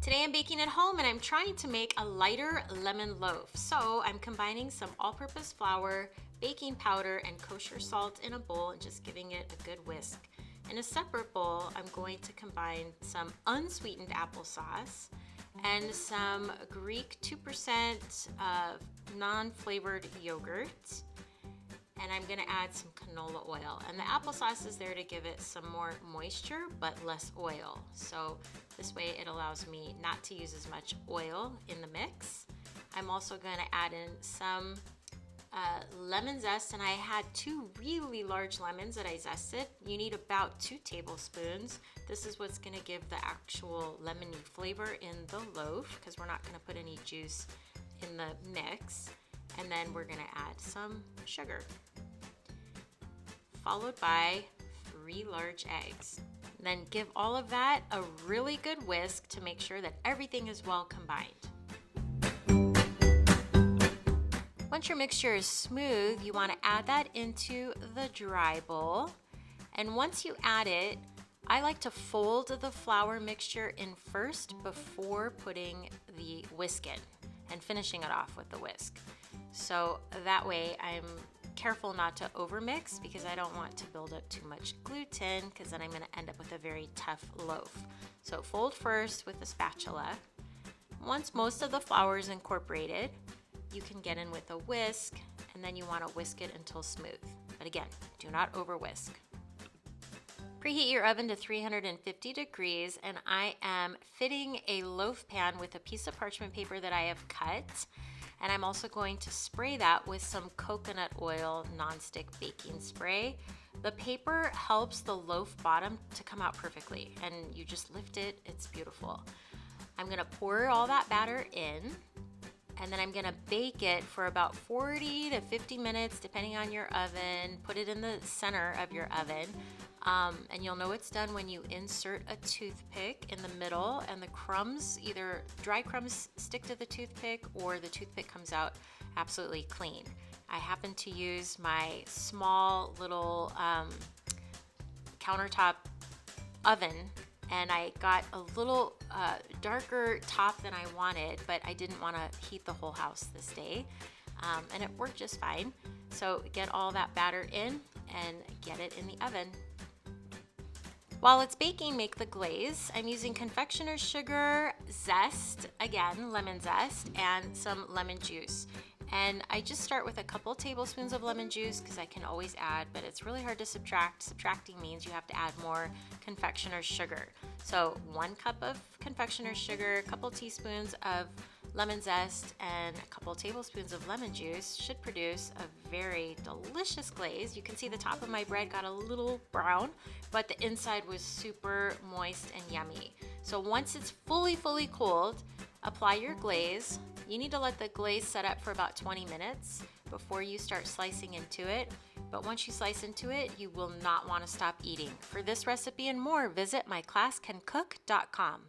Today I'm baking at home and I'm trying to make a lighter lemon loaf. So I'm combining some all-purpose flour, baking powder, and kosher salt in a bowl and just giving it a good whisk. In a separate bowl, I'm going to combine some unsweetened applesauce and some Greek 2% non-flavored yogurt. And I'm gonna add some canola oil. And the applesauce is there to give it some more moisture, but less oil. So this way it allows me not to use as much oil in the mix. I'm also gonna add in some lemon zest, and I had 2 really large lemons that I zested. You need about 2 tablespoons. This is what's gonna give the actual lemony flavor in the loaf, because we're not gonna put any juice in the mix. And then we're gonna add some sugar, followed by 3 large eggs. Then give all of that a really good whisk to make sure that everything is well combined. Once your mixture is smooth, you want to add that into the dry bowl. And once you add it, I like to fold the flour mixture in first before putting the whisk in and finishing it off with the whisk. So that way I'm careful not to overmix, because I don't want to build up too much gluten, because then I'm going to end up with a very tough loaf. So fold first with a spatula. Once most of the flour is incorporated, you can get in with a whisk, and then you want to whisk it until smooth. But again, do not over whisk. Preheat your oven to 350 degrees, and I am fitting a loaf pan with a piece of parchment paper that I have cut. And I'm also going to spray that with some coconut oil nonstick baking spray. The paper helps the loaf bottom to come out perfectly, and you just lift it, it's beautiful. I'm gonna pour all that batter in, and then I'm gonna bake it for about 40 to 50 minutes, depending on your oven. Put it in the center of your oven. And you'll know it's done when you insert a toothpick in the middle and the crumbs, either dry crumbs stick to the toothpick or the toothpick comes out absolutely clean. I happen to use my small little countertop oven, and I got a little darker top than I wanted, but I didn't want to heat the whole house this day. And it worked just fine. So get all that batter in and get it in the oven. While it's baking, make the glaze. I'm using confectioner's sugar, zest, again, lemon zest, and some lemon juice. And I just start with a couple tablespoons of lemon juice, because I can always add, but it's really hard to subtract. Subtracting means you have to add more confectioner's sugar. So 1 cup of confectioner's sugar, a couple teaspoons of lemon zest, and a couple tablespoons of lemon juice should produce a very delicious glaze. You can see the top of my bread got a little brown, but the inside was super moist and yummy. So once it's fully cooled, apply your glaze. You need to let the glaze set up for about 20 minutes before you start slicing into it. But once you slice into it, you will not want to stop eating. For this recipe and more, visit myclasscancook.com.